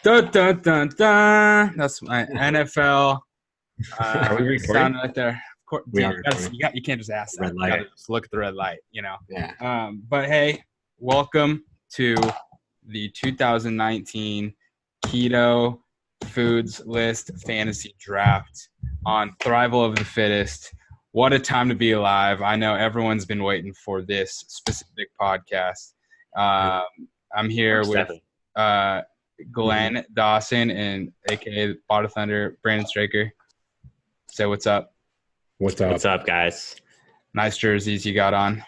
Dun, dun, dun, dun. That's my NFL Are we recording? sound right there. Of course, We dude, are recording. you can't just ask that. Red You light. gotta just look at the red light, Yeah. But hey, welcome to the 2019 Keto Foods List Fantasy Draft on THRIVAL of the FITTEST. What a time to be alive. I know everyone's been waiting for this specific podcast. I'm here with Glenn Dawson and aka Bottle Thunder, Brandon Straker. Say what's up. What's up? What's up, guys? Nice jerseys you got on.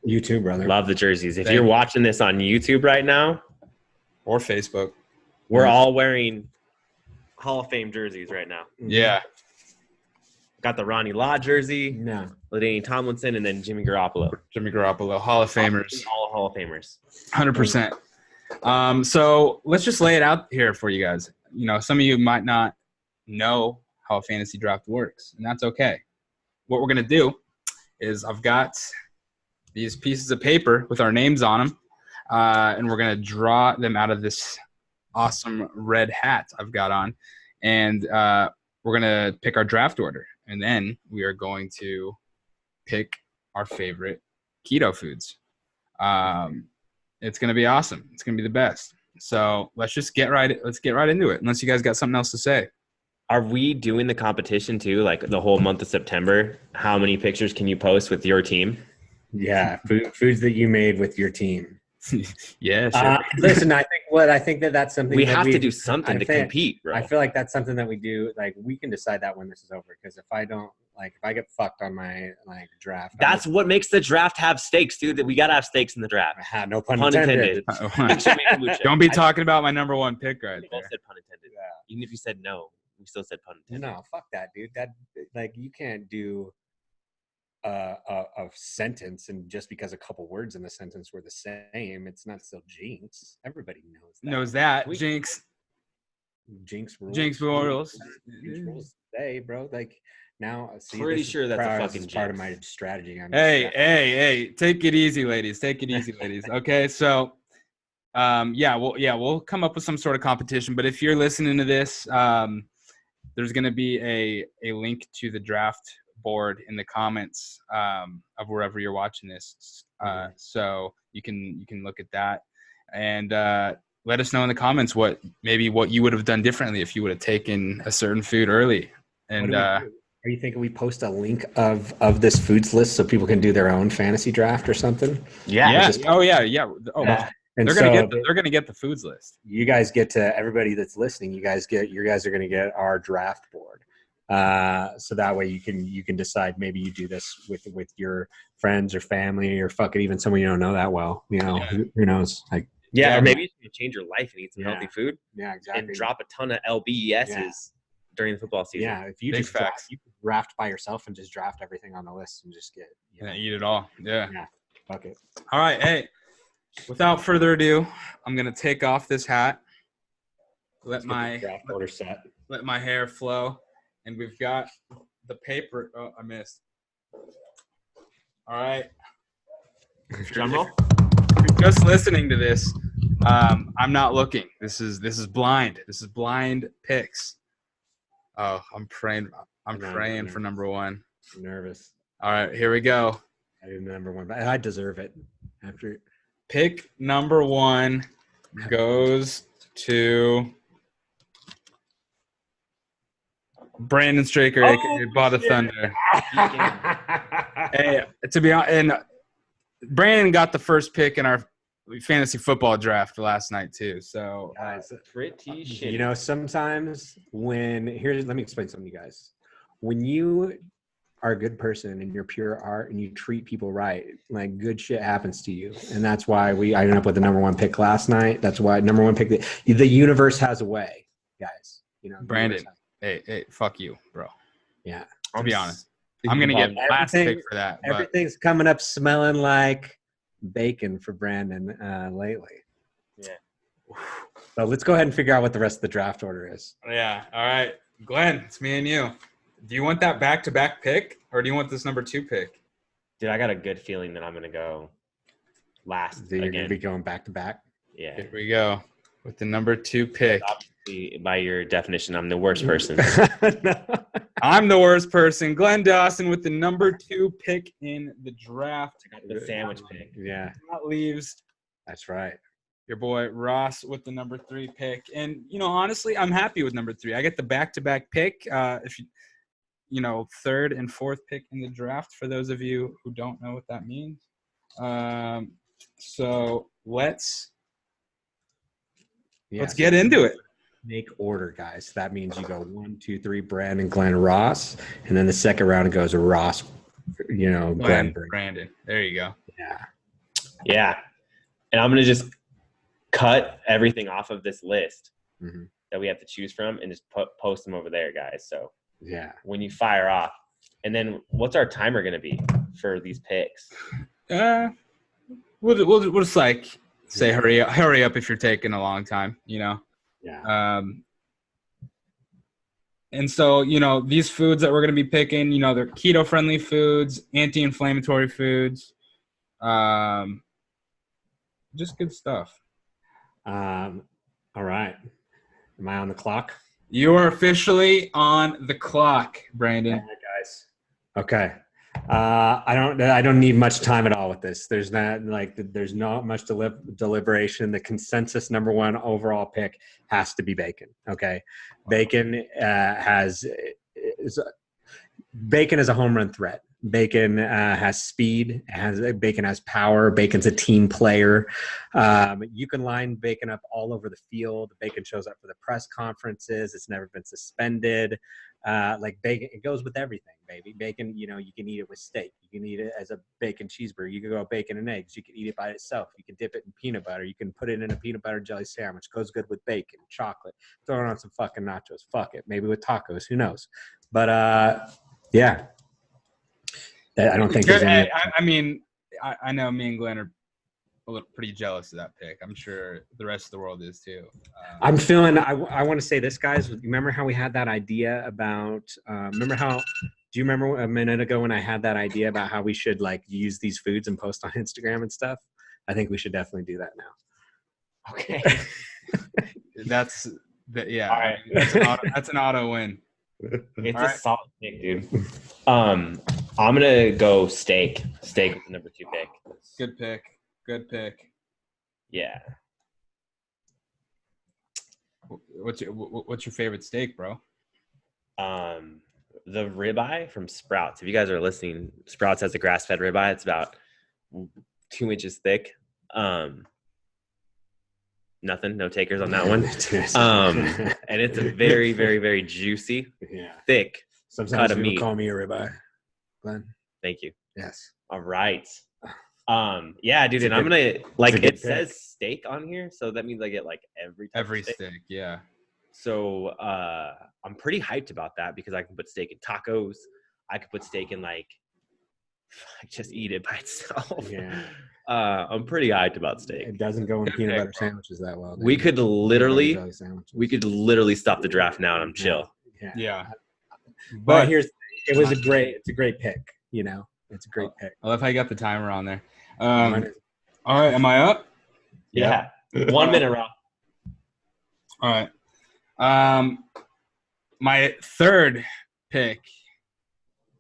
You too, brother. Love the jerseys. If Thank you're you. watching this on YouTube right now, Or Facebook. we're all wearing Hall of Fame jerseys right now. Yeah. Got the Ronnie Lott jersey, No. LaDainian Tomlinson, and then Jimmy Garoppolo. Jimmy Garoppolo, Hall of Famers. All Hall of Famers. 100%. So let's just lay it out here for you guys. You know, some of you might not know how a fantasy draft works, and that's okay. What we're going to do is I've got these pieces of paper with our names on them, and we're going to draw them out of this awesome red hat I've got on, and we're going to pick our draft order, and then we are going to pick our favorite keto foods. It's going to be awesome. It's going to be the best. So let's get right into it. Unless you guys got something else to say. Are we doing the competition too? Like the whole month of September? How many pictures can you post with your team? Yeah. Foods that you made with your team. Yeah, sure. Listen, I think that's something We that have to do something to compete, bro. I feel like that's something that we do. Like we can decide that when this is over. Because if I get fucked on my draft, That's what makes the draft have stakes, dude. That we gotta have stakes in the draft. no pun Pun intended. intended. Don't be talking about my number one pick right We both there. said pun intended. Yeah. Even if you said no, we still said pun intended. No, fuck that, dude. That you can't do a sentence and just because a couple words in the sentence were the same, it's not still jinx. Everybody knows that. Jinx. Jinx rules. Jinx rules. Jinx rules today, bro. Like now, see, Pretty this is sure that's a part- fucking this is part of jinx. my strategy. Hey, take it easy, ladies. Take it easy, ladies. Okay, so we'll come up with some sort of competition. But if you're listening to this, there's going to be a link to the draft board in the comments of wherever you're watching this. So you can look at that and let us know in the comments what you would have done differently if you would have taken a certain food early. And are you thinking we post a link of this foods list so people can do their own fantasy draft or something? Yeah. Oh, And they're gonna get the foods list. You guys get to everybody that's listening. You guys are going to get our draft board. So that way you can decide. Maybe you do this with your friends or family or fuck it, even someone you don't know that well. You know, who knows? Like, Or maybe you can change your life and eat some healthy food. Yeah, exactly. And drop a ton of LBESs during the football season. Yeah, if you Big just draft, facts. you can draft by yourself and just draft everything on the list and just get Eat it all. Yeah. Fuck it. All right. Hey, without further ado, I'm gonna take off this hat. Let my draft order set. Let my hair flow, and we've got the paper. Oh, I missed. All right. Drum roll. If you're just listening to this, I'm not looking. This is blind. This is blind picks. Oh, I'm praying. I'm praying for number one. I'm nervous. All right, here we go. I did number one, but I deserve it. After Pick number one goes to Brandon Straker, aka Bottle Thunder. Hey, to be honest, and Brandon got the first pick in our fantasy football draft last night too. So guys, Pretty shit. you know, sometimes let me explain something to you guys. When you are a good person and you're pure art and you treat people right, like good shit happens to you. And that's why I ended up with the number one pick last night. That's why number one pick, the universe has a way, guys. You know, Brandon, hey, fuck you, bro. Yeah. I'll be honest. I'm gonna get last pick for that. But Everything's coming up smelling like bacon for Brandon lately. Yeah. So let's go ahead and figure out what the rest of the draft order is. yeah, all right, Glenn, it's me and you. Do you want that back-to-back pick, or do you want this number two pick? Dude, I got a good feeling that I'm going to go last So you're again. going to be going back to back. Yeah. Here we go with the number two pick By your definition, I'm the worst person. No. I'm the worst person. Glenn Dawson with the number 2 pick in the draft. The sandwich pick. Yeah, That leaves that's right. your boy Ross with the number 3 pick. And, honestly, I'm happy with number 3. I get the back-to-back pick. If third and fourth pick in the draft, for those of you who don't know what that means. So let's get into it. Make order, guys. That means you go 1, 2, 3, Brandon, Glenn, Ross, and then the second round goes Ross, Glenn, Brandon. There you go. Yeah. And I'm going to just cut everything off of this list that we have to choose from and just post them over there, guys. So when you fire off, and then what's our timer going to be for these picks? We'll just say hurry up if you're taking a long time, And so, these foods that we're going to be picking, they're keto-friendly foods, anti-inflammatory foods, just good stuff. All right. Am I on the clock? You are officially on the clock, Brandon. All right, guys. Okay. I don't need much time at all with this. There's not much deliberation. The consensus number 1 overall pick has to be bacon. Okay. Bacon is a home run threat. Bacon has speed. Bacon has power. Bacon's a team player. You can line bacon up all over the field. Bacon shows up for the press conferences. It's never been suspended. Bacon, it goes with everything, baby. Bacon, you can eat it with steak. You can eat it as a bacon cheeseburger. You can go bacon and eggs. You can eat it by itself. You can dip it in peanut butter. You can put it in a peanut butter jelly sandwich. Goes good with bacon, chocolate. Throw it on some fucking nachos. Fuck it. Maybe with tacos. Who knows? But yeah. I don't think there's any. I know me and Glenn are pretty jealous of that pick. I'm sure the rest of the world is too. I'm feeling. I want to say this, guys. Remember how we had that idea about? Do you remember a minute ago when I had that idea about how we should use these foods and post on Instagram and stuff? I think we should definitely do that now. Okay. Yeah. All right. That's an auto win. It's a solid pick, dude. I'm gonna go steak. Steak with the number 2 pick. Good pick. Yeah. What's your favorite steak, bro? The ribeye from Sprouts. If you guys are listening, Sprouts has a grass-fed ribeye. It's about 2 inches thick. Nothing, no takers on that one. And it's a very, very, very juicy, thick Sometimes cut of people meat. call me a ribeye. Glenn. Thank you. Yes. All right. Yeah, dude, and I'm gonna it says steak on here, so that means I get every steak. Yeah. So I'm pretty hyped about that because I can put steak in tacos. I could put steak in just eat it by itself. Yeah. I'm pretty hyped about steak. It doesn't go in peanut butter sandwiches that well. We could literally stop the draft now and I'm chill. Yeah. But it's a great pick. It's a great pick. I love how you got the timer on there. All right, am I up? Yeah. 1 minute, Rob. All right. My third pick,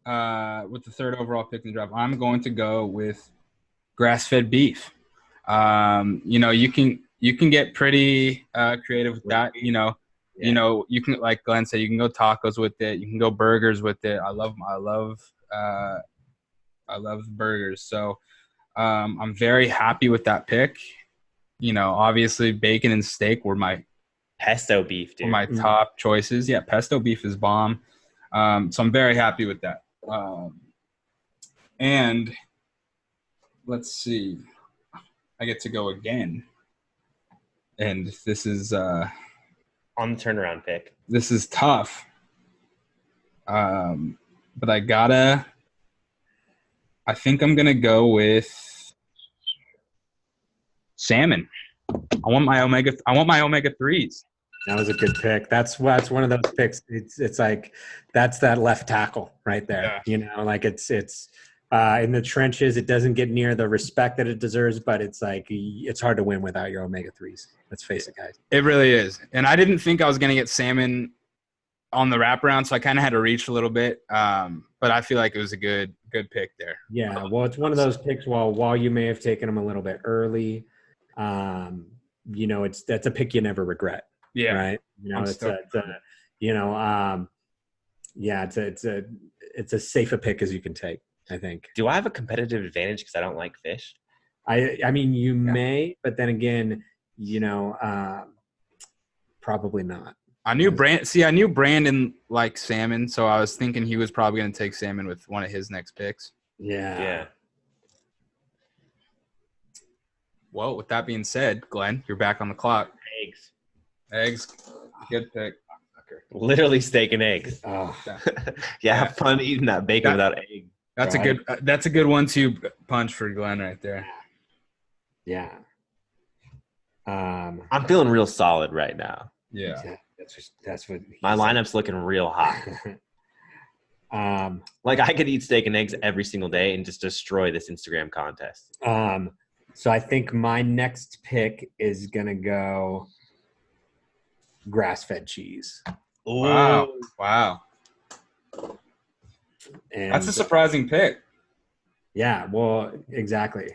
with the third overall pick in the draft, I'm going to go with grass-fed beef. You can get pretty creative with that. You can, like Glenn said, you can go tacos with it. You can go burgers with it. I love burgers. So I'm very happy with that pick. Obviously bacon and steak were my pesto beef, dude. Were my top choices. Yeah, pesto beef is bomb. So I'm very happy with that. And let's see. I get to go again. And this is on the turnaround pick. This is tough. But I think I'm gonna go with salmon. I want my omega 3s. That was a good pick. That's one of those picks. It's like that's that left tackle right there. Yeah. It's in the trenches. It doesn't get near the respect that it deserves, but it's like it's hard to win without your omega-3s. Let's face it, guys. It really is. And I didn't think I was going to get salmon on the wraparound, so I kind of had to reach a little bit. But I feel like it was a good pick there. Yeah, well, it's one of those picks while you may have taken them a little bit early, that's a pick you never regret. Yeah. Right. It's a safe a pick as you can take, I think. Do I have a competitive advantage because I don't like fish? I mean, you may, but then again, probably not. I knew Brandon liked salmon, so I was thinking he was probably going to take salmon with one of his next picks. Yeah. Well, with that being said, Glenn, you're back on the clock. Eggs. Good pick. Literally steak and eggs. Oh. Have fun eating that bacon without egg. That's right. That's a good 1-2 punch for Glenn right there. Yeah. I'm feeling real solid right now. Yeah. That's what my lineup's looking real hot. Like I could eat steak and eggs every single day and just destroy this Instagram contest. So I think my next pick is gonna go grass-fed cheese. Wow. And that's a surprising pick. Yeah, well, exactly.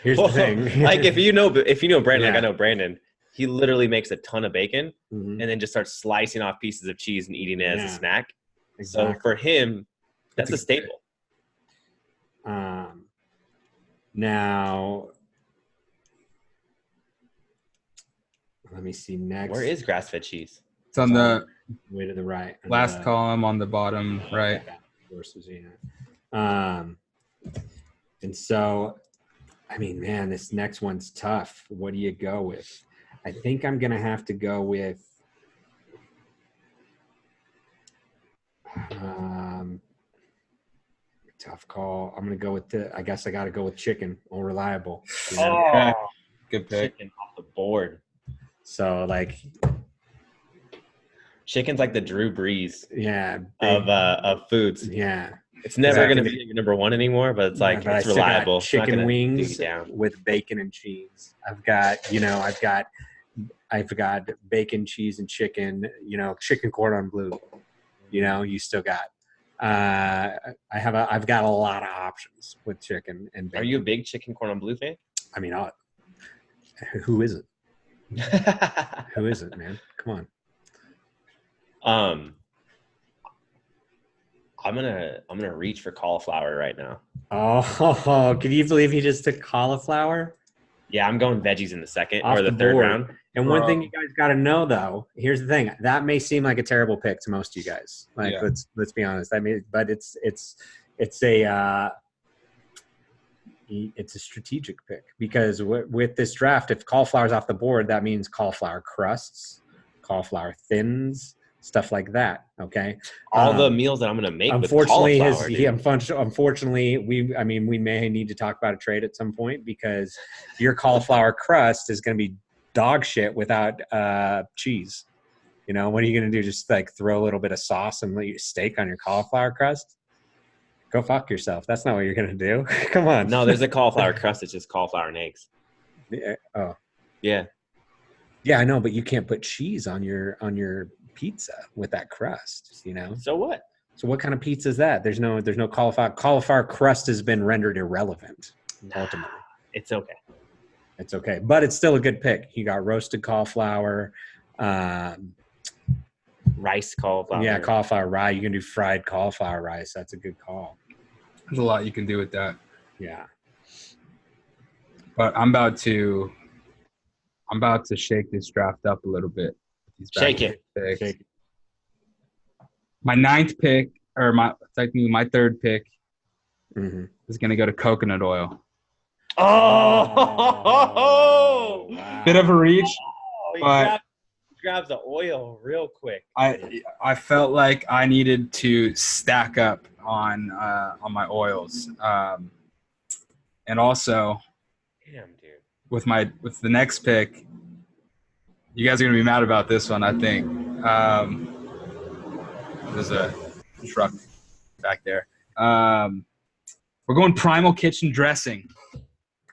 Here's the thing. Like if you know Brandon, like I know Brandon, he literally makes a ton of bacon and then just starts slicing off pieces of cheese and eating it as a snack. Exactly. So for him, that's a staple. Now, let me see next. Where is grass-fed cheese? It's on the way to the right. Last column on the bottom right. And so, I mean, man, this next one's tough. What do you go with? I think I'm going to have to go with tough call. I'm going to go with I guess I got to go with chicken. All reliable. You know? Okay. Good pick. Chicken off the board. So like chicken's like the Drew Brees of foods. Yeah. It's never going to be number one anymore, but it's like it's reliable. Chicken wings with bacon and cheese. I've got bacon, cheese, and chicken. Chicken cordon bleu. You still got. I've got a lot of options with chicken and bacon. Are you a big chicken cordon bleu fan? I mean, who isn't? Who isn't, man? Come on. I'm gonna reach for cauliflower right now. Oh, can you believe he just took cauliflower? Yeah, I'm going veggies in the second or the third round. And one thing you guys got to know, though, here's the thing: that may seem like a terrible pick to most of you guys. Let's be honest. But it's a strategic pick because with this draft, if cauliflower's off the board, that means cauliflower crusts, cauliflower thins, stuff like that. Okay. All the meals that I'm going to make. Unfortunately, we may need to talk about a trade at some point because your cauliflower crust is going to be dog shit without cheese. What are you going to do? Just like throw a little bit of sauce and let you steak on your cauliflower crust? Go fuck yourself. That's not what you're going to do. Come on. No, there's a cauliflower crust. It's just cauliflower and eggs. Oh. Yeah. Yeah, I know, but you can't put cheese on your pizza with that crust, So what? So what kind of pizza is that? There's no cauliflower crust has been rendered irrelevant ultimately. It's okay. It's okay. But it's still a good pick. You got roasted cauliflower, rice cauliflower. Yeah, cauliflower rye. You can do fried cauliflower rice. That's a good call. There's a lot you can do with that. Yeah. But I'm about to shake this draft up a little bit. Shake it. My ninth pick, or my third pick, is going to go to coconut oil. Oh, wow. Bit of a reach, but grabs the oil real quick. I felt like I needed to stack up on my oils, and also, damn, dude, with the next pick, you guys are gonna be mad about this one. I think there's a truck back there. We're going Primal Kitchen dressing.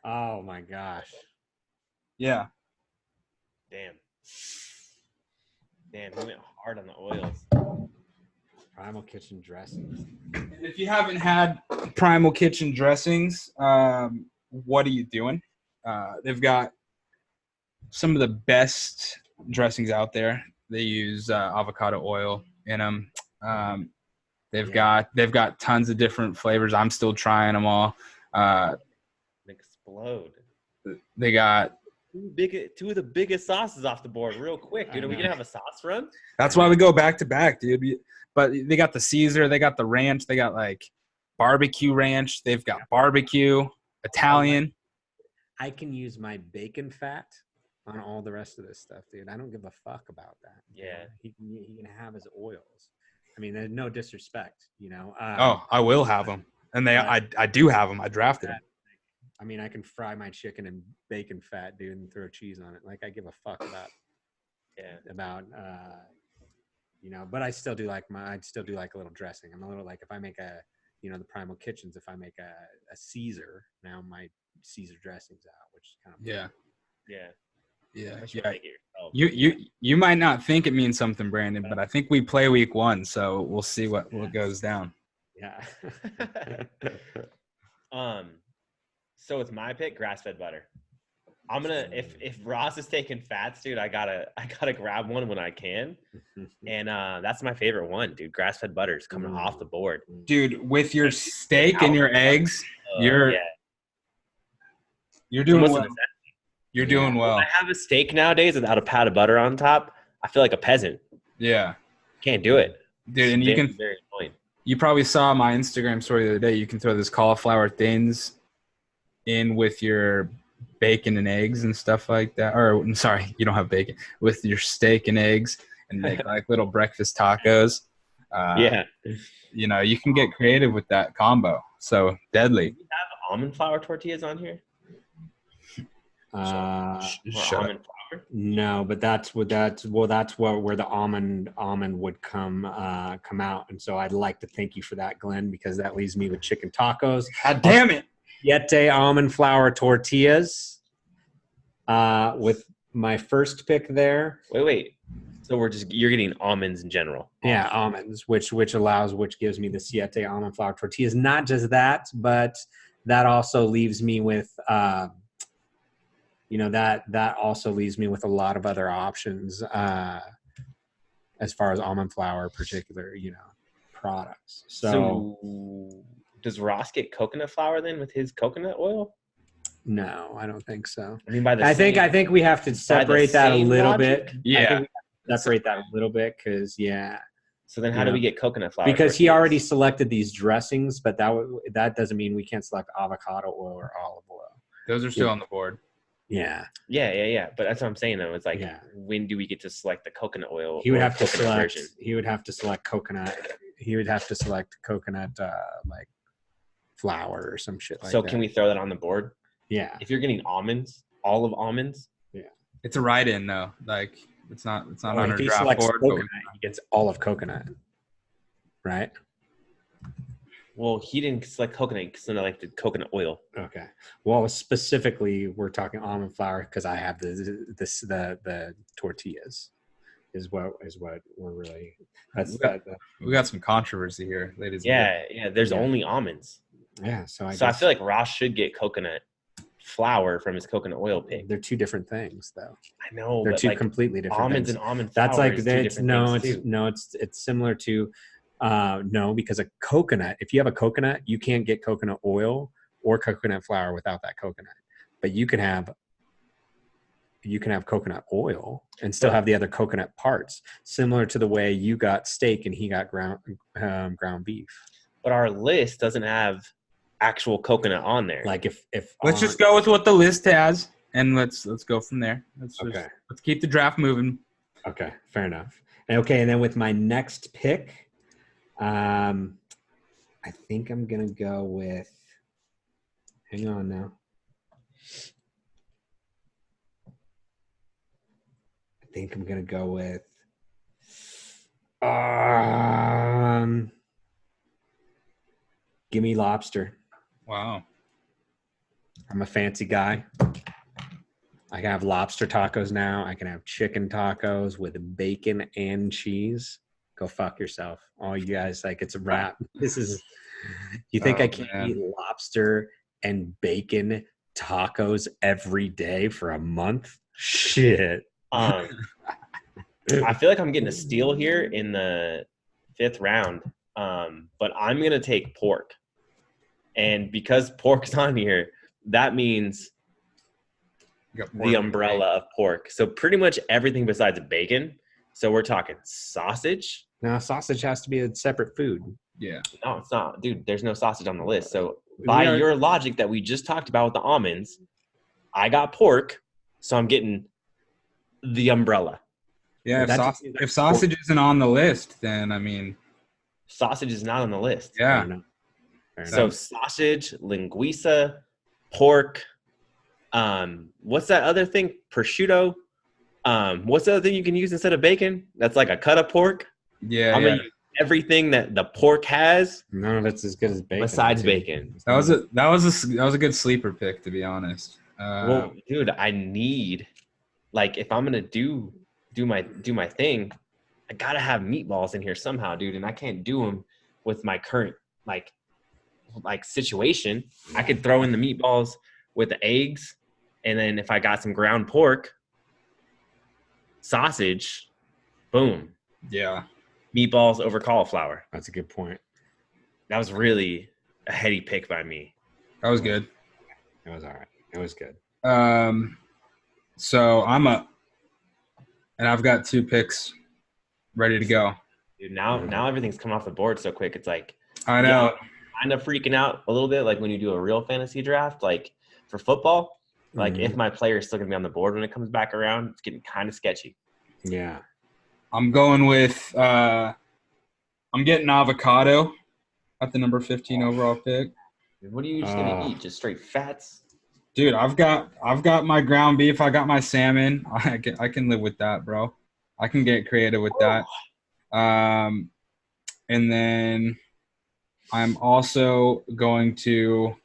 Oh my gosh. Yeah. Damn, he went hard on the oils. Primal Kitchen dressings. If you haven't had Primal Kitchen dressings, what are you doing? They've got some of the best dressings out there. They use avocado oil in them. They've got tons of different flavors. I'm still trying them all. Explode. They got two of the biggest sauces off the board real quick, dude. Are we gonna have a sauce run? That's why we go back to back, dude. But they got the Caesar, they got the ranch, they got like barbecue ranch, they've got barbecue, Italian. I can use my bacon fat on all the rest of this stuff, dude. I don't give a fuck about that. Yeah. He can have his oils. I mean, there's no disrespect, you know. I will have them. And I do have them. I drafted them. I mean, I can fry my chicken in bacon fat, dude, and throw cheese on it. Like, I give a fuck about, you know, but I still do like a little dressing. I'm a little like, if I make the Primal Kitchens, if I make a Caesar, now my Caesar dressing's out, which is kind of You might not think it means something, Brandon, but I think we play week 1, so we'll see what goes down. Yeah. So it's my pick, grass-fed butter. I'm gonna if Ross is taking fats, dude, I gotta grab one when I can, and that's my favorite one, dude. Grass-fed butter is coming off the board, dude. With your steak and your eggs, you're doing well. You're doing well. When I have a steak nowadays without a pat of butter on top, I feel like a peasant. Yeah, can't do it, dude. And very annoying. You probably saw my Instagram story the other day. You can throw this cauliflower thins in with your bacon and eggs and stuff like that. Or sorry, you don't have bacon. With your steak and eggs and make like little breakfast tacos. You know, you can get creative with that combo. So deadly. Do we have almond flour tortillas on here? Almond flour? No, but that's where the almond would come out. And so I'd like to thank you for that, Glenn, because that leaves me with chicken tacos. God damn it. Siete almond flour tortillas with my first pick there. Wait. So you're getting almonds in general. Yeah, almonds, which gives me the Siete almond flour tortillas. Not just that, but that also leaves me with that also leaves me with a lot of other options as far as almond flour, particular, products. So does Ross get coconut flour then with his coconut oil? No, I don't think so. I mean, I think we have to separate that a little bit. Yeah, separate that a little bit because So then, how do we get coconut flour? Because he already selected these dressings, but that doesn't mean we can't select avocado oil or olive oil. Those are still on the board. Yeah. But that's what I'm saying though. It's like, when do we get to select the coconut oil? He would have to select. He would have to select coconut. He would have to select coconut like flour or some shit like that. So can we throw that on the board? Yeah. If you're getting almonds, olive almonds. Yeah. It's a write-in though. Like it's not on a he draft board. Coconut, he gets olive coconut. Right. Well, he didn't select coconut because then I like the coconut oil. Okay. Well, specifically, we're talking almond flour because I have the tortillas. Is what we're really. We got some controversy here, ladies. Yeah. There's only almonds. Yeah. So I feel like Ross should get coconut flour from his coconut oil pick. They're two different things, though. I know they're two completely different almonds things. And almond flour. That's like it's it's similar to. No, because a coconut, if you have a coconut, you can't get coconut oil or coconut flour without that coconut. But you can have coconut oil and still have the other coconut parts, similar to the way you got steak and he got ground beef. But our list doesn't have actual coconut on there. Like if let's just go with what the list has and let's go from there. Let's keep the draft moving. Okay, fair enough. And then with my next pick, I think I'm going to go with, hang on now. I think I'm going to go with, give me lobster. Wow. I'm a fancy guy. I can have lobster tacos now. I can have chicken tacos with bacon and cheese. Go fuck yourself. All you guys, like, it's a wrap. This is, you think I can't eat lobster and bacon tacos every day for a month? Shit. I feel like I'm getting a steal here in the 5th round, but I'm going to take pork. And because pork's on here, that means the umbrella of pork. So pretty much everything besides bacon. So we're talking sausage. No, sausage has to be a separate food. Yeah. No, it's not. Dude, there's no sausage on the list. So by your logic that we just talked about with the almonds, I got pork, so I'm getting the umbrella. Yeah, if sausage isn't on the list, then, I mean. Sausage is not on the list. Yeah. So sausage, linguiça, pork, what's that other thing? Prosciutto. What's the other thing you can use instead of bacon? That's like a cut of pork. Yeah. I'm gonna use everything that the pork has. None of it's as good as bacon. Besides bacon. That was a good sleeper pick, to be honest. Well, dude, I need, like, if I'm gonna do my thing, I gotta have meatballs in here somehow, dude, and I can't do them with my current like situation. I could throw in the meatballs with the eggs, and then if I got some ground pork, sausage, boom. Yeah. Meatballs over cauliflower. That's a good point. That was really a heady pick by me. That was good. It was all right. It was good. So and I've got 2 picks ready to go. Dude, now everything's coming off the board so quick. It's like, I know. Kind of freaking out a little bit, like when you do a real fantasy draft, like for football, like if my player is still gonna be on the board when it comes back around, it's getting kind of sketchy. Yeah. I'm going with I'm getting avocado at the number 15 overall pick. What are you just gonna eat? Just straight fats? Dude, I've got my ground beef, I got my salmon. I can live with that, bro. I can get creative with that. And then I'm also going to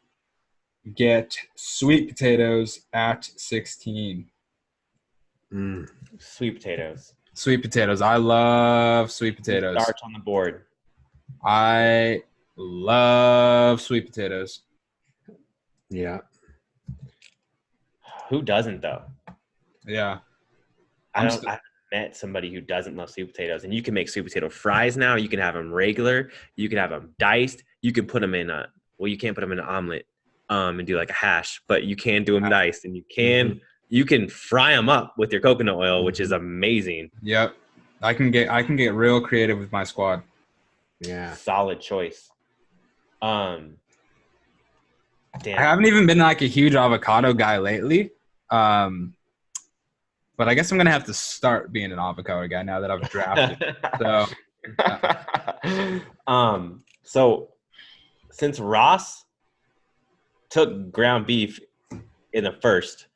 get sweet potatoes at 16. Sweet potatoes. Sweet potatoes. I love sweet potatoes. Starch on the board. I love sweet potatoes. Yeah. Who doesn't, though? Yeah. I've met somebody who doesn't love sweet potatoes, and you can make sweet potato fries now. You can have them regular. You can have them diced. You can put them in you can't put them in an omelet and do like a hash, but you can do them diced, and you can fry them up with your coconut oil, which is amazing. Yep. I can get real creative with my squad. Yeah. Solid choice. Damn. I haven't even been like a huge avocado guy lately. But I guess I'm going to have to start being an avocado guy now that I've drafted. So since Ross took ground beef in the first,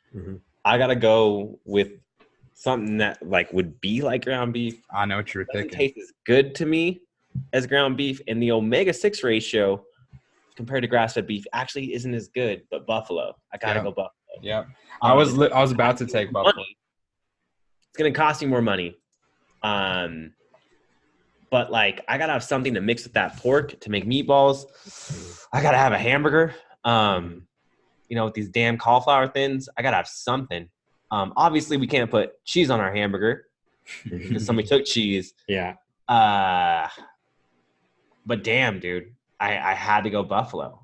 I got to go with something that like would be like ground beef. I know what you're thinking. Tastes as good to me as ground beef, and the omega-6 ratio compared to grass-fed beef actually isn't as good, but buffalo. I got to go buffalo. Yeah. I was about to take buffalo. It's going to cost you more money. But like I got to have something to mix with that pork to make meatballs. I got to have a hamburger. With these damn cauliflower thins, I got to have something. Obviously we can't put cheese on our hamburger because somebody took cheese. Yeah. But damn, dude, I had to go buffalo.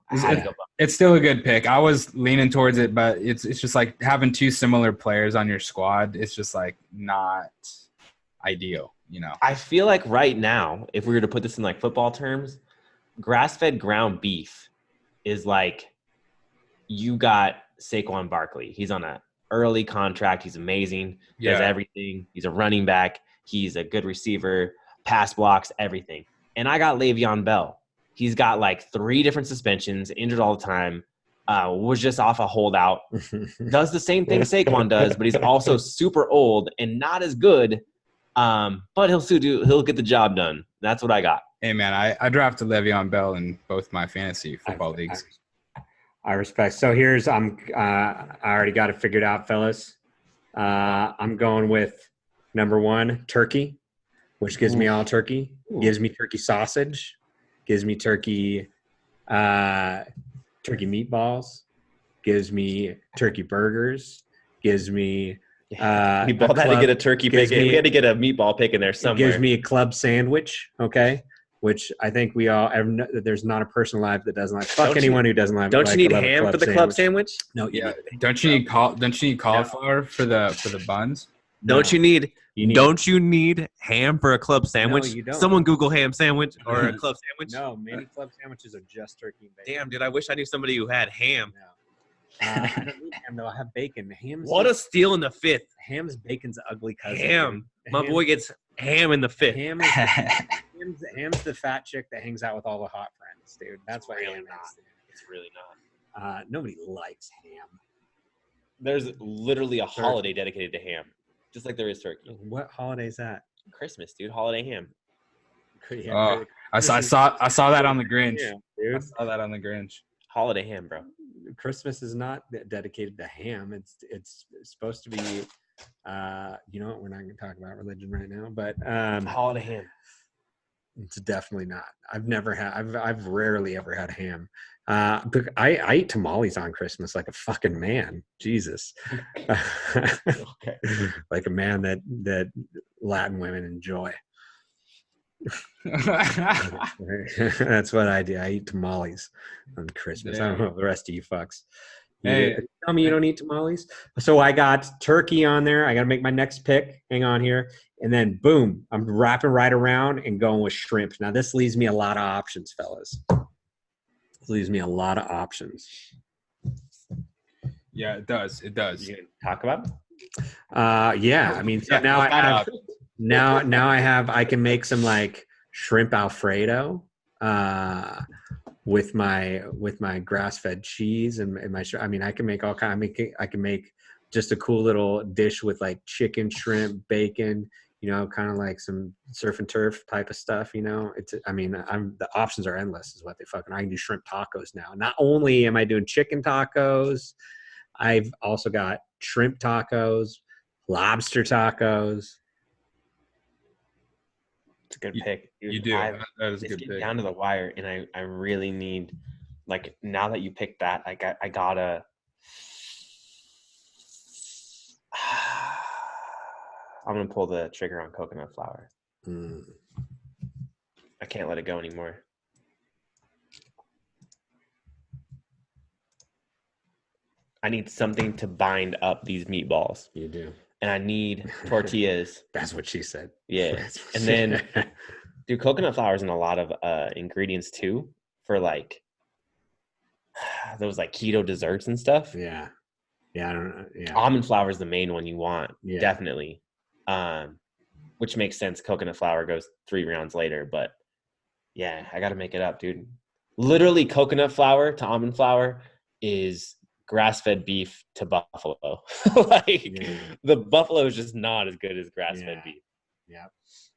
It's still a good pick. I was leaning towards it, but it's just like having 2 similar players on your squad. It's just like not ideal, I feel like right now, if we were to put this in like football terms, grass-fed ground beef is like you got Saquon Barkley. He's on an early contract. He's amazing. Does everything. He's a running back. He's a good receiver, pass blocks, everything. And I got Le'Veon Bell. He's got like 3 different suspensions, injured all the time, was just off a holdout. Does the same thing Saquon does, but he's also super old and not as good. But he'll get the job done. That's what I got. Hey man, I drafted Le'Veon Bell in both my fantasy football leagues. I respect. So here's I already got it figured out, fellas. I'm going with number 1, turkey, which gives me all turkey. Gives me turkey sausage. Gives me turkey meatballs. Gives me turkey burgers. Gives me Meatball had to get a turkey pick. We had to get a meatball pick in there somewhere. Gives me a club sandwich. Okay. Which I think we all there's not a person alive that doesn't like. Fuck anyone who doesn't like. Don't you need ham for the club sandwich? No. Yeah. Don't you need cauliflower for the buns? Don't you need ham for a club sandwich? No, you don't. Someone Google ham sandwich or a club sandwich. No, many club sandwiches are just turkey and bacon. Damn, dude, I wish I knew somebody who had ham. No. I don't need ham though. I have bacon. What a steal in the 5th. Ham's bacon's ugly cousin. Ham. My boy gets ham in the 5th. Ham's the fat chick that hangs out with all the hot friends, dude. That's what really ham not. is. Dude. It's really not. Nobody likes ham. There's literally a holiday dedicated to ham, just like there is turkey. What holiday is that? Christmas, dude. Holiday ham. Oh, I saw that on the Grinch. Yeah, dude. I saw that on the Grinch. Holiday ham, bro. Christmas is not dedicated to ham. It's supposed to be. You know what? We're not going to talk about religion right now, but holiday ham. It's definitely not. I've rarely ever had ham. I eat tamales on Christmas like a fucking man. Jesus. Okay. Like a man that Latin women enjoy. That's what I do. I eat tamales on Christmas. I don't know the rest of you fucks. Hey, tell me you don't eat tamales. So I got turkey on there. I got to make my next pick. Hang on here. And then boom, I'm wrapping right around and going with shrimp. Now this leaves me a lot of options, fellas. This leaves me a lot of options. Yeah, it does. It does. You gonna talk about it? Yeah. I mean, so now I can make some like shrimp Alfredo with my grass-fed cheese and my. I mean, I can make all kind. I can make just a cool little dish with like chicken, shrimp, bacon. You know, kind of like some surf and turf type of stuff. You know, the options are endless. Is what they fucking. I can do shrimp tacos now. Not only am I doing chicken tacos, I've also got shrimp tacos, lobster tacos. It's a good pick. Dude. You do. That is a good pick. Down to the wire, and I really need, like, now that you picked that, I gotta. I'm gonna pull the trigger on coconut flour. I can't let it go anymore. I need something to bind up these meatballs. You do. And I need tortillas. That's what she said. Yeah. And then, dude, coconut flour is in a lot of ingredients too for like those like keto desserts and stuff. Yeah. Yeah. I don't know. Yeah. Almond flour is the main one you want. Yeah. Definitely. Which makes sense. Coconut flour goes 3 rounds later, but yeah, I got to make it up, dude. Literally coconut flour to almond flour is grass-fed beef to buffalo. The buffalo is just not as good as grass-fed beef. Yeah. It's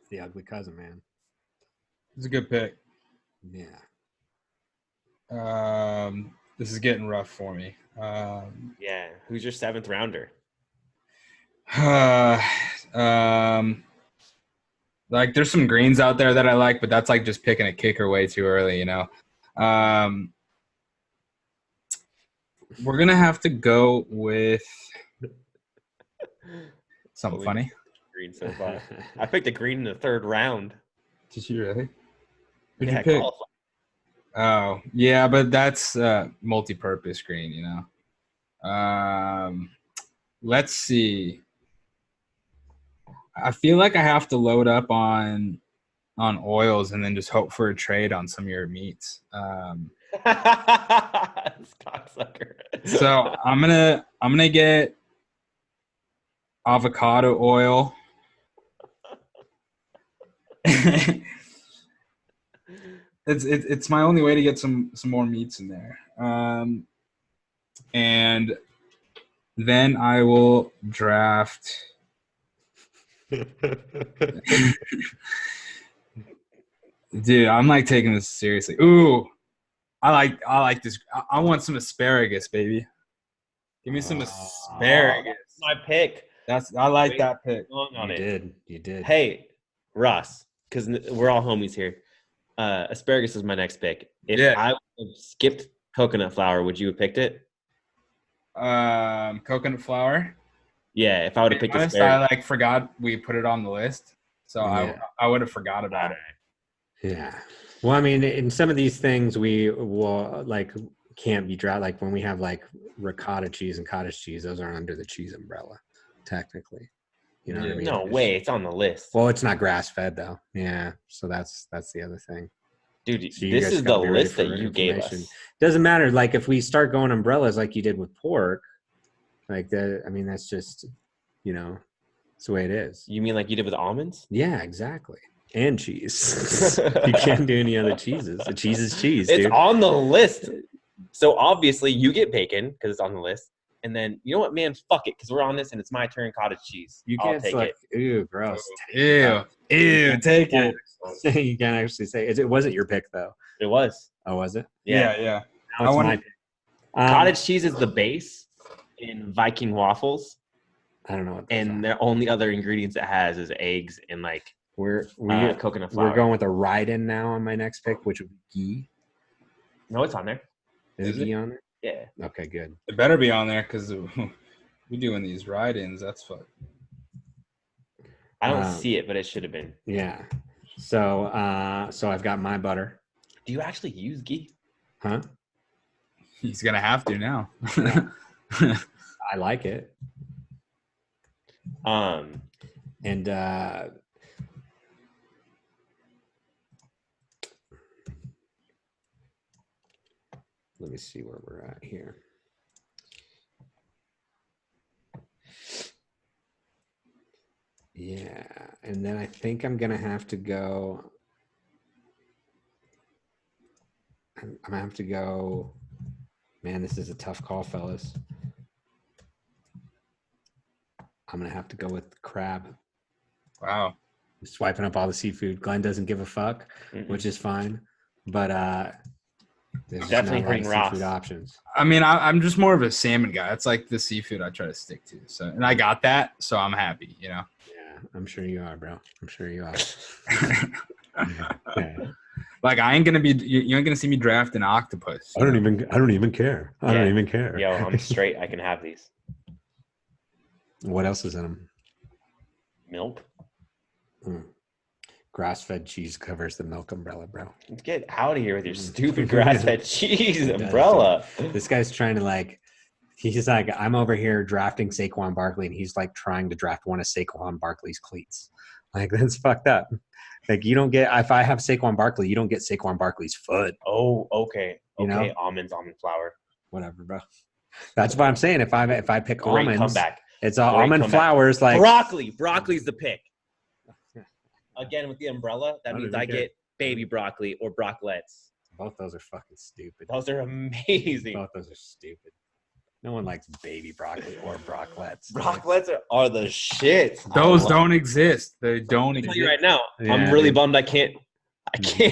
the ugly cousin, man. It's a good pick. Yeah. This is getting rough for me. Yeah. Who's your 7th rounder? Like there's some greens out there that I like, but that's like just picking a kicker way too early, you know? We're going to have to go with something funny. Green so far. I picked a green in the 3rd round. Did you really? Who'd you pick? Oh, yeah, but that's multi-purpose green, you know? Let's see. I feel like I have to load up on oils and then just hope for a trade on some of your meats. Cocksucker. So I'm gonna get avocado oil. It's my only way to get some more meats in there. And then I will draft. Dude, I'm like taking this seriously. Ooh, I like this. I want some asparagus, baby. Give me some asparagus. That's my pick. I like that pick. You did. Hey, Ross, because we're all homies here. Asparagus is my next pick. If I would have skipped coconut flour, would you have picked it? Coconut flour. Yeah, if I would have picked asparagus. I forgot we put it on the list, so I would have forgot about it. Yeah. Well, I mean, in some of these things we will can't be dry. Like when we have like ricotta cheese and cottage cheese, those aren't under the cheese umbrella, technically. You know what I mean? No way, it's on the list. Well, it's not grass fed though. Yeah, so that's the other thing. Dude, so this is the list that you gave us. Doesn't matter. Like if we start going umbrellas like you did with pork, like that. I mean, that's just, it's the way it is. You mean like you did with almonds? Yeah, exactly. And cheese. You can't do any other cheeses. The cheese is cheese. It's dude. on the list. So obviously you get bacon because it's on the list. And then, you know what, man? Fuck it, because we're on this and it's my turn. Cottage cheese. You can't take it. Ew, gross. Ew, take it. You can't actually say it. It wasn't your pick, though. It was. Oh, was it? Yeah. Now it's my pick. Cottage cheese is the base in Viking waffles. I don't know what. And the only other ingredients it has is eggs and we're coconut flour. We're going with a ride-in now on my next pick, which would be ghee. No, it's on there. Is ghee on there? Yeah. Okay, good. It better be on there because we're doing these ride-ins. That's fun. I don't see it, but it should have been. Yeah. So I've got my butter. Do you actually use ghee? Huh? He's gonna have to now. I like it. And let me see where we're at here. Yeah, and then I think I'm gonna have to go. I'm gonna have to go. Man, this is a tough call, fellas. I'm gonna have to go with crab. Wow. Swiping up all the seafood. Glenn doesn't give a fuck, which is fine. But there's definitely no Ross. seafood options. I mean, I'm just more of a salmon guy. It's like the seafood I try to stick to. So, and I got that, so I'm happy. Yeah, I'm sure you are, bro. I'm sure you are. Yeah. Like I ain't gonna be. You ain't gonna see me draft an octopus. I don't even care. I don't even care. Yo, I'm straight. I can have these. What else is in them? Milk. Grass-fed cheese covers the milk umbrella, bro. Get out of here with your stupid grass-fed cheese umbrella. This guy's trying to he's like, I'm over here drafting Saquon Barkley, and he's like trying to draft one of Saquon Barkley's cleats. Like, that's fucked up. Like, you don't get, if I have Saquon Barkley, you don't get Saquon Barkley's foot. Oh, okay. You know? Almonds, almond flour. Whatever, bro. That's what I'm saying. If I pick Great almonds, comeback. It's all almond flours. Like broccoli's the pick. Again, with the umbrella, that means I get baby broccoli or broccolettes. Both those are fucking stupid. Those are amazing. Both those are stupid. No one likes baby broccoli or broccolettes. Broccolettes are the shit. Those don't exist. They don't exist. I'll tell you right now, I'm really bummed I can't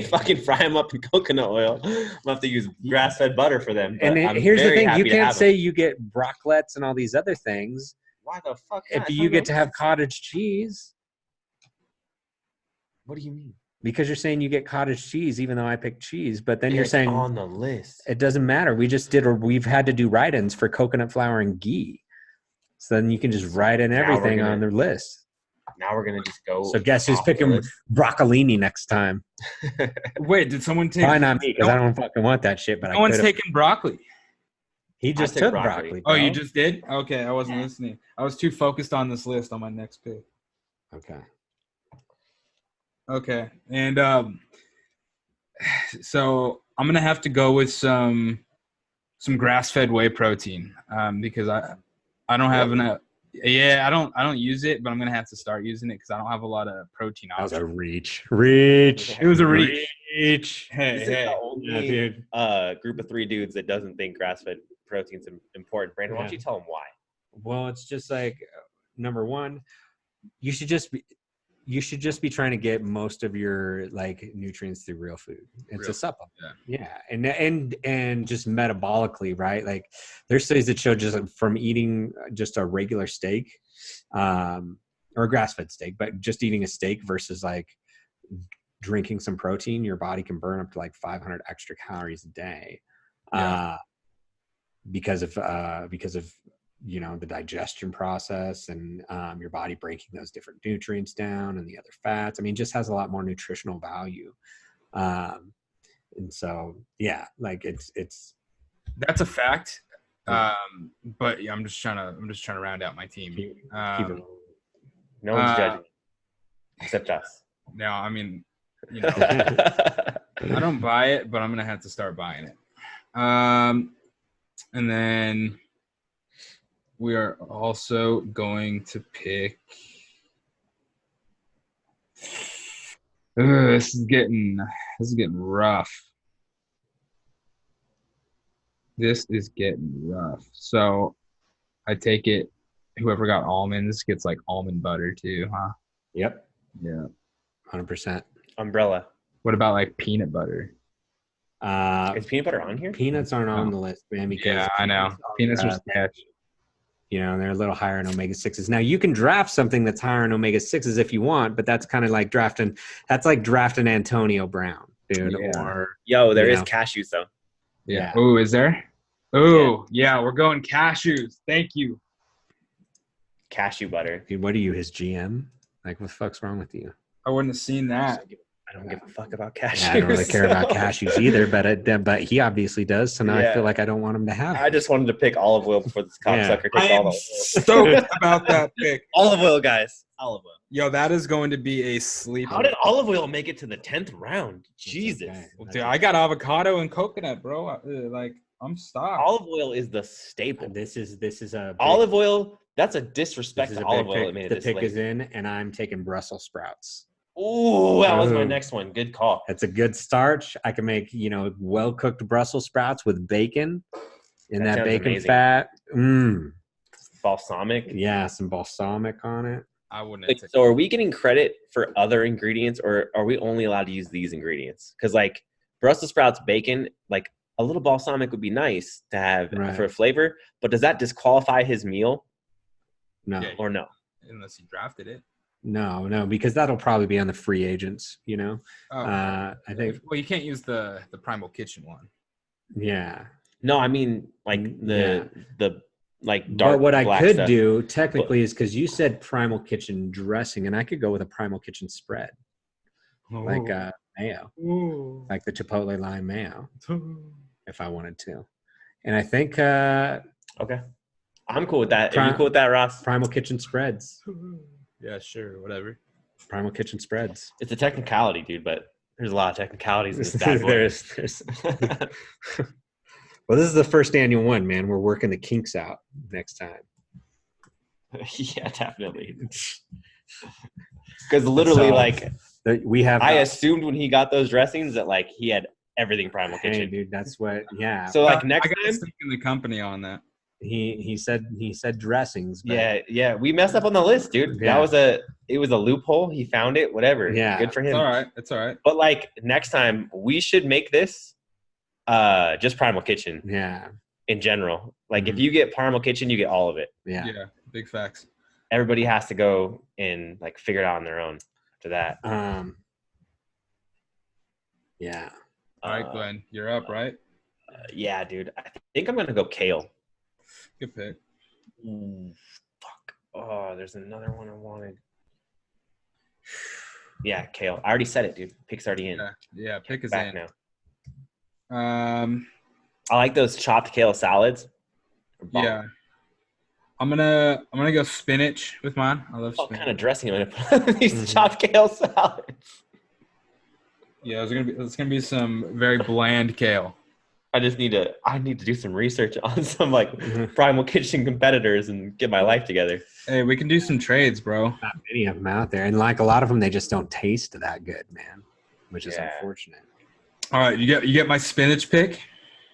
fucking fry them up in coconut oil. I'm gonna have to use grass-fed butter for them. And here's the thing: you can't say you get broccolettes and all these other things. Why the fuck? If you get to have cottage cheese. What do you mean? Because you're saying you get cottage cheese, even though I picked cheese, but then you're saying on the list. It doesn't matter. We've had to do write-ins for coconut flour and ghee. So then you can just write in everything on their list. Now we're gonna just go. So guess who's picking broccolini next time? Wait, did someone take? Probably not me, because I don't fucking want that shit. But no one's taking broccoli. He just took broccoli. Oh, you just did? Okay, I wasn't listening. I was too focused on this list on my next pick. Okay, and so I'm gonna have to go with some grass-fed whey protein because I don't have enough. Yeah, I don't use it, but I'm gonna have to start using it because I don't have a lot of protein options. That was a reach. It was a reach. Hey, this is the only group of 3 dudes that doesn't think grass-fed protein's important. Brandon, why don't you tell them why? Well, it's just like number one, you should just be. you should just be trying to get most of your like nutrients through real food. It's a supplement. Yeah. And just metabolically, right? Like there's studies that show just from eating just a regular steak, or a grass-fed steak, but just eating a steak versus like drinking some protein, your body can burn up to like 500 extra calories a day. Because of the digestion process and your body breaking those different nutrients down and the other fats. I mean, it just has a lot more nutritional value. And so, yeah, like it's that's a fact. But yeah, I'm just trying to round out my team. Keep it. No one's judging except us. No, I mean, I don't buy it, but I'm gonna have to start buying it. And then we are also going to pick. This is getting rough. This is getting rough. So I take it whoever got almonds gets like almond butter too, huh? Yep. Yeah. 100%. Umbrella. What about like peanut butter? Is peanut butter on here? Peanuts aren't on the list, man. Because I know. Peanuts are sketch. They're a little higher in omega-6s. Now you can draft something that's higher in omega-6s if you want, but that's kind of like drafting Antonio Brown, dude. Yeah. Or there is cashews though. Yeah. Oh, is there? Oh, yeah. We're going cashews. Thank you. Cashew butter. Dude, what are you, his GM? Like, what the fuck's wrong with you? I wouldn't have seen that. I don't give a fuck about cashews. Yeah, I don't really care about cashews either, but he obviously does. So now I feel like I don't want him to have it. I just wanted to pick olive oil before this cocksucker takes all the oil. Stoked about that pick. Olive oil, guys. Olive oil. Yo, that is going to be a sleeper. How did olive oil make it to the 10th round? Jesus. Okay. Dude, I got avocado and coconut, bro. Like, I'm stocked. Olive oil is the staple. This is a big, olive oil. That's a disrespect to olive oil. The pick is in, and I'm taking Brussels sprouts. Ooh, that was my next one. Good call. That's a good starch. I can make, well-cooked Brussels sprouts with bacon and that bacon amazing. Fat. Balsamic. Yeah, some balsamic on it. I wouldn't. So are we getting credit for other ingredients, or are we only allowed to use these ingredients? Because like Brussels sprouts, bacon, like a little balsamic would be nice to have for flavor, but does that disqualify his meal? No. Or no? Unless he drafted it. No, because that'll probably be on the free agents, I think. Well, you can't use the Primal Kitchen one. Yeah. No, I mean like the like dark. But what I could stuff. do technically is because you said Primal Kitchen dressing, and I could go with a Primal Kitchen spread, like mayo, like the Chipotle lime mayo, if I wanted to. And I think okay, I'm cool with that. Are you cool with that, Ross? Primal Kitchen spreads. Yeah, sure, whatever. Primal Kitchen spreads. It's a technicality, dude, but there's a lot of technicalities in this bad boy. there's Well, this is the first annual one, man. We're working the kinks out next time. Yeah, definitely. Because literally, we have. I assumed when he got those dressings that like he had everything Primal Kitchen. Dude, that's what. Yeah. So like next time, time, sticking the company on that. He said dressings. But yeah. We messed up on the list, dude. Yeah. It was a loophole. He found it. Whatever. Yeah. Good for him. It's all right. But like next time, we should make this just Primal Kitchen. Yeah. In general, like if you get Primal Kitchen, you get all of it. Yeah. Yeah. Big facts. Everybody has to go and like figure it out on their own after that. Yeah. All right, Glenn, you're up, right? Yeah, dude. I think I'm gonna go kale. Good pick. Fuck. Oh, there's another one I wanted. Yeah, kale. I already said it, dude. Pick's already in. Yeah, pick is back in. Now. I like those chopped kale salads. Yeah. I'm gonna go spinach with mine. I love spinach. What kind of dressing am I gonna put on these chopped kale salads? Yeah, it's gonna be some very bland kale. I need to do some research on some like Primal Kitchen competitors and get my life together. Hey, we can do some trades, bro. Not many of them out there, and like a lot of them, they just don't taste that good, man, which is unfortunate. All right, you get my spinach pick.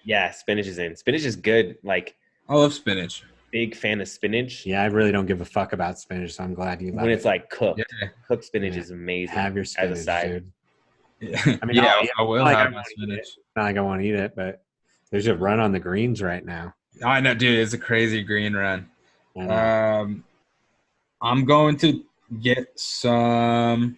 Yeah, spinach is in. Spinach is good. Like I love spinach. big fan of spinach. Yeah, I really don't give a fuck about spinach, so I'm glad you love when it. it's like cooked. Yeah. Cooked spinach is amazing. Have your spinach, as a side. dude. Yeah, I mean, yeah, I'll eat it. I will Like, have I my won't eat spinach. it. Not like I want to eat it, but there's a run on the greens right now. I know, dude. It's a crazy green run. I know. I'm going to get some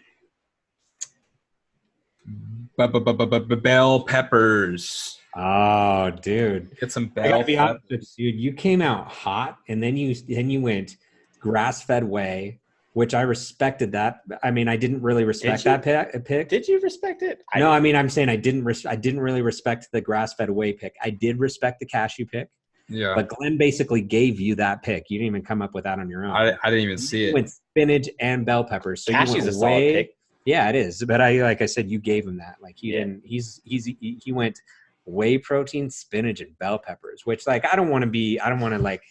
bell peppers. Oh, dude. Get some I bell gotta be honest with peppers. you, dude. You came out hot, and then you went grass-fed whey, which I respected that. I mean, I didn't really respect that pick. Did you respect it? No, I mean, I'm saying I didn't really respect the grass-fed whey pick. I did respect the cashew pick. Yeah. But Glenn basically gave you that pick. You didn't even come up with that on your own. I didn't even see You it. went spinach and bell peppers. So Cashew's you went a solid pick. Yeah, it is. But like I said, you gave him that. Like he didn't. He went whey protein, spinach, and bell peppers. Which like I don't want to like.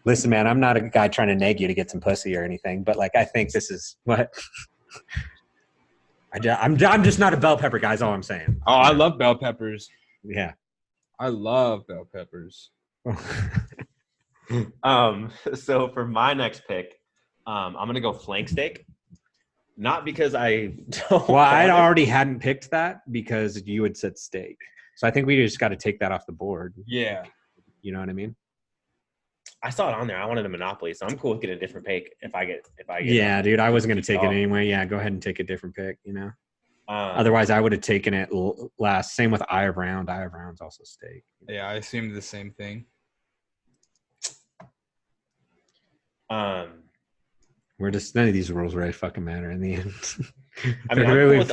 Listen, man, I'm not a guy trying to nag you to get some pussy or anything. But like I think this is what. I'm just not a bell pepper guy. Is all I'm saying. Oh, I love bell peppers. Yeah. I love bell peppers. So for my next pick, I'm gonna go flank steak. Not because I don't. Well, I already hadn't picked that because you had said steak. So I think we just got to take that off the board. Yeah. You know what I mean? I saw it on there. I wanted a monopoly, so I'm cool with getting a different pick if I get. Yeah, dude, I wasn't gonna take it anyway. Yeah, go ahead and take a different pick. You know. Otherwise, I would have taken it last. Same with Eye of Round. Eye of Round's also steak. Yeah, I assumed the same thing. We're just none of these rules really fucking matter in the end. I mean,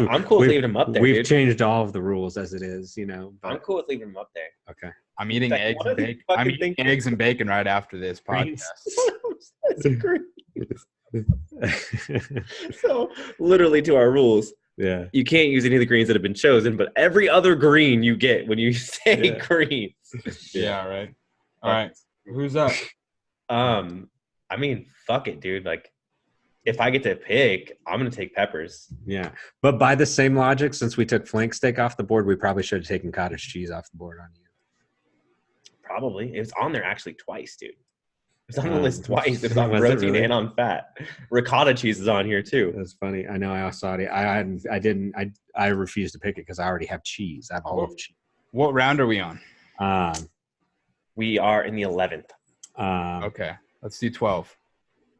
I'm cool with leaving them up there. We've changed all of the rules as it is, you know. I'm cool with leaving them up there. Okay. I'm eating eggs and bacon. I'm eating eggs and bacon right after this podcast. So literally to our rules. Yeah. You can't use any of the greens that have been chosen, but every other green you get when you say greens. Yeah, right. All right. Who's up? I mean, fuck it, dude. Like, if I get to pick, I'm gonna take peppers. Yeah. But by the same logic, since we took flank steak off the board, we probably should have taken cottage cheese off the board on you. Probably. It was on there actually twice, dude. It's on the list twice. It's on protein and on fat. Ricotta cheese is on here too. That's funny. I know. I saw it. I refused to pick it because I already have cheese. I have all of cheese. What round are we on? We are in the 11th. Okay. Let's do 12.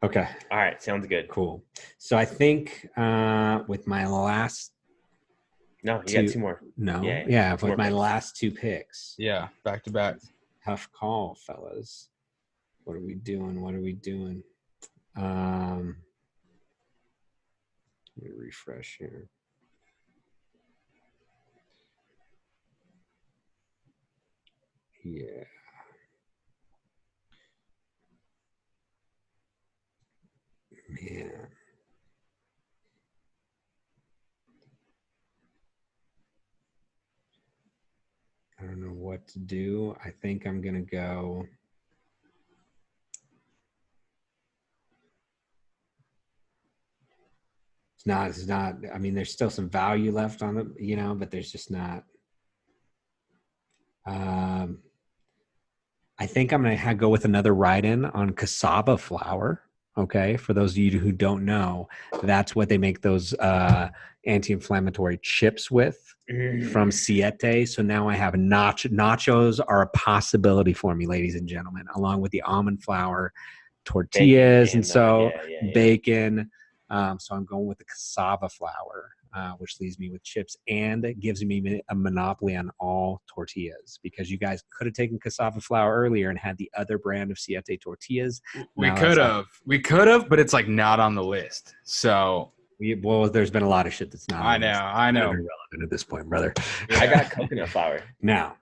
Okay. All right. Sounds good. Cool. So I think with my last. No, you got two more. No. Yeah. With my last two picks. Yeah. Back to back. Tough call, fellas. What are we doing? Let me refresh here. Yeah. Man. I don't know what to do. I think I'm going to go. It's not, I mean, there's still some value left on it, you know, but there's just not. I think I'm going to go with another write-in on cassava flour. Okay. For those of you who don't know, that's what they make those anti-inflammatory chips with from Siete. So now I have nachos are a possibility for me, ladies and gentlemen, along with the almond flour tortillas bacon. So I'm going with the cassava flour, which leaves me with chips, and it gives me a monopoly on all tortillas because you guys could have taken cassava flour earlier and had the other brand of Siete tortillas. We could have, but it's like not on the list. So there's been a lot of shit that's not. I know. Irrelevant at this point, brother. Yeah. I got coconut flour now,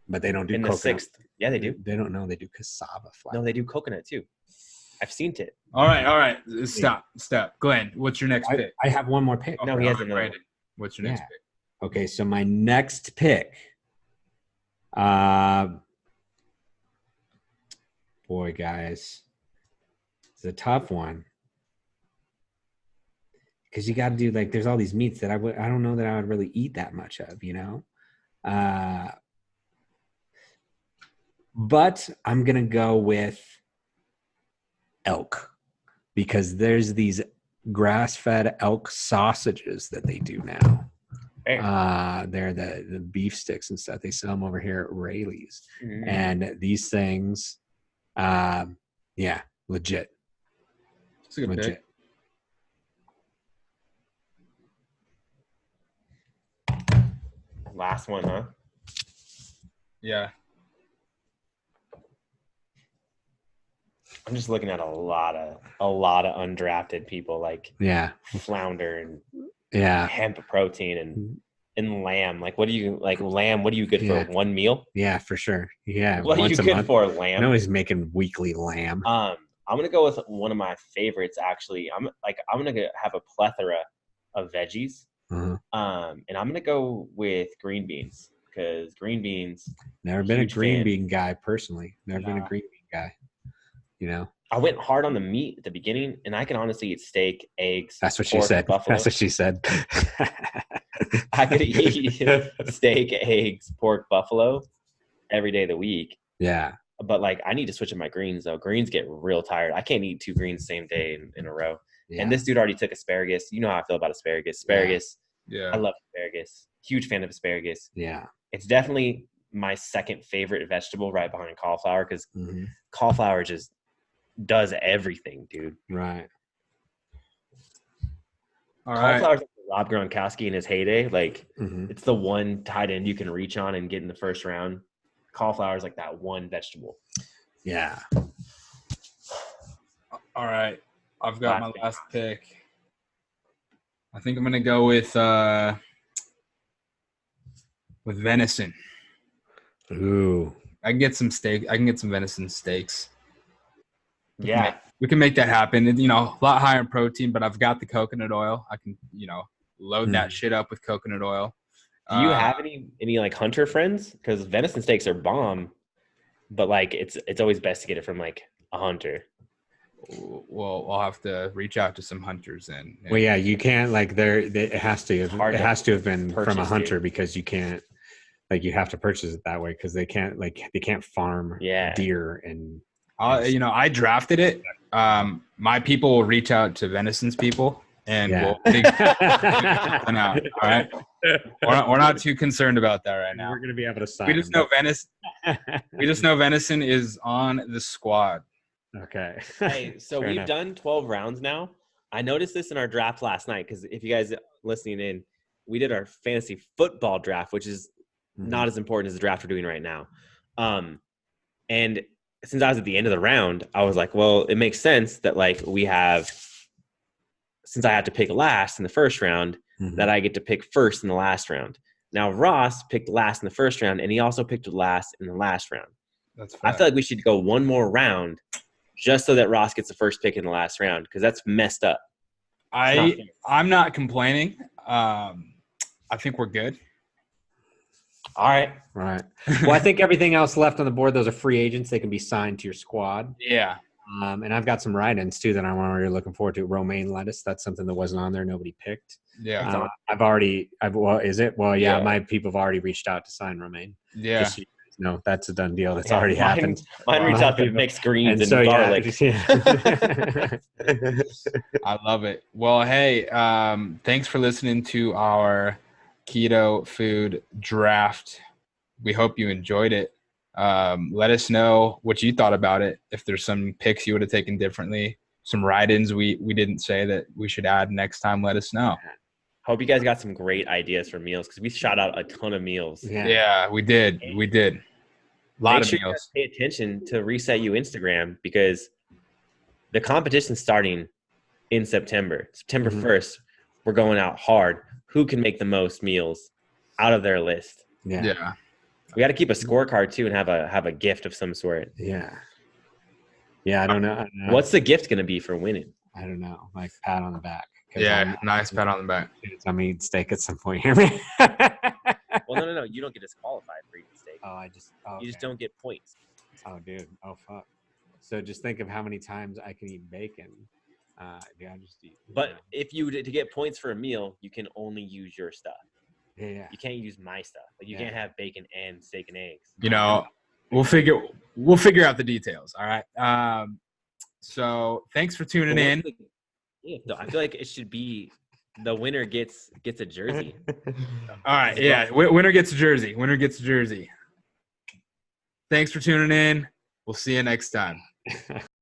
but they don't do in coconut. The 6th. Yeah, they do. They don't know they do cassava flour. No, they do coconut too. I've seen it. All right. Stop. Glenn, what's your next pick? I have one more pick. No, he has another. What's your next pick? Okay, so my next pick. Boy, guys, it's a tough one because you got to do there's all these meats that I don't know that I would really eat that much of, you know. But I'm gonna go with elk, because there's these grass-fed elk sausages that they do now. They're the beef sticks and stuff. They sell them over here at Rayleigh's. And these things, legit. It's a good pick. Last one, huh? Yeah. I'm just looking at a lot of undrafted people like flounder and hemp protein and lamb. Like, what do you like? Lamb, what are you good for? One meal? Yeah, for sure. Yeah. What are you good for? Lamb. No, he's making weekly lamb. I'm gonna go with one of my favorites. Actually, I'm gonna have a plethora of veggies. And I'm gonna go with green beans, because green beans. Never been a green bean guy personally. Never been a green bean guy. You know, I went hard on the meat at the beginning, and I can honestly eat steak, eggs. That's what she said. Buffalo. That's what she said. I could eat steak, eggs, pork, buffalo every day of the week. Yeah. But like, I need to switch up my greens though. Greens get real tired. I can't eat 2 greens the same day in a row. Yeah. And this dude already took asparagus. You know how I feel about asparagus. Yeah. I love asparagus. Huge fan of asparagus. Yeah. It's definitely my second favorite vegetable, right behind cauliflower, because cauliflower just does everything, dude. Right. All right. Cauliflower's like Rob Gronkowski in his heyday. Like, it's the one tight end you can reach on and get in the first round. Cauliflower is like that one vegetable. Yeah. All right. I've got my last pick. I think I'm gonna go with venison. Ooh. I can get some steak. I can get some venison steaks. Yeah. We can make that happen. You know, a lot higher in protein, but I've got the coconut oil. I can, load that shit up with coconut oil. Do you have any like hunter friends? Because venison steaks are bomb, but like it's always best to get it from like a hunter. Well, I'll have to reach out to some hunters and well, yeah, you can't like it has to have been from a hunter, because you can't, like, you have to purchase it that way, because they can't farm deer and I drafted it. My people will reach out to venison's people and we'll figure something out. All right. We're not too concerned about that right now. We're gonna be able to sign. We just know venison is on the squad. Okay. Hey, so we've done 12 rounds now. I noticed this in our draft last night, because if you guys listening in, we did our fantasy football draft, which is not as important as the draft we're doing right now. And since I was at the end of the round, I was like, well, it makes sense that like since I had to pick last in the first round, that I get to pick first in the last round. Now, Ross picked last in the first round, and he also picked last in the last round. That's fair. I feel like we should go one more round just so that Ross gets the first pick in the last round, because that's messed up. I'm not complaining. I think we're good. All right. Right. Well, I think everything else left on the board, those are free agents. They can be signed to your squad. Yeah. And I've got some write-ins too that I'm already looking forward to. Romaine lettuce. That's something that wasn't on there. Nobody picked. Yeah. Is it? Well, yeah, my people have already reached out to sign Romaine. Yeah. No, that's a done deal. That's already happened. Mine reached out to mixed greens and garlic. Yeah. I love it. Well, hey, thanks for listening to our keto food draft. We hope you enjoyed it. Let us know what you thought about it. If there's some picks you would have taken differently, some write-ins we didn't say that we should add next time, let us know. Hope you guys got some great ideas for meals, because we shot out a ton of meals. Yeah, we did. A lot of meals. Pay attention to ResetU Instagram, because the competition's starting in September. September 1st, we're going out hard. Who can make the most meals out of their list? Yeah. We got to keep a scorecard too and have a gift of some sort. Yeah. Yeah, I don't know. What's the gift going to be for winning? I don't know. Like, pat on the back. Yeah, nice pat on the back. I mean, steak at some point here, man. Well, no. You don't get disqualified for eating steak. You just don't get points. Oh, dude. Oh, fuck. So just think of how many times I can eat bacon. I just eat. But if you to get points for a meal, you can only use your stuff. Yeah. You can't use my stuff. Like, you can't have bacon and steak and eggs. We'll figure out the details. All right. So thanks for tuning in. I feel like it should be the winner gets a jersey. All right. Yeah. Winner gets a jersey. Winner gets a jersey. Thanks for tuning in. We'll see you next time.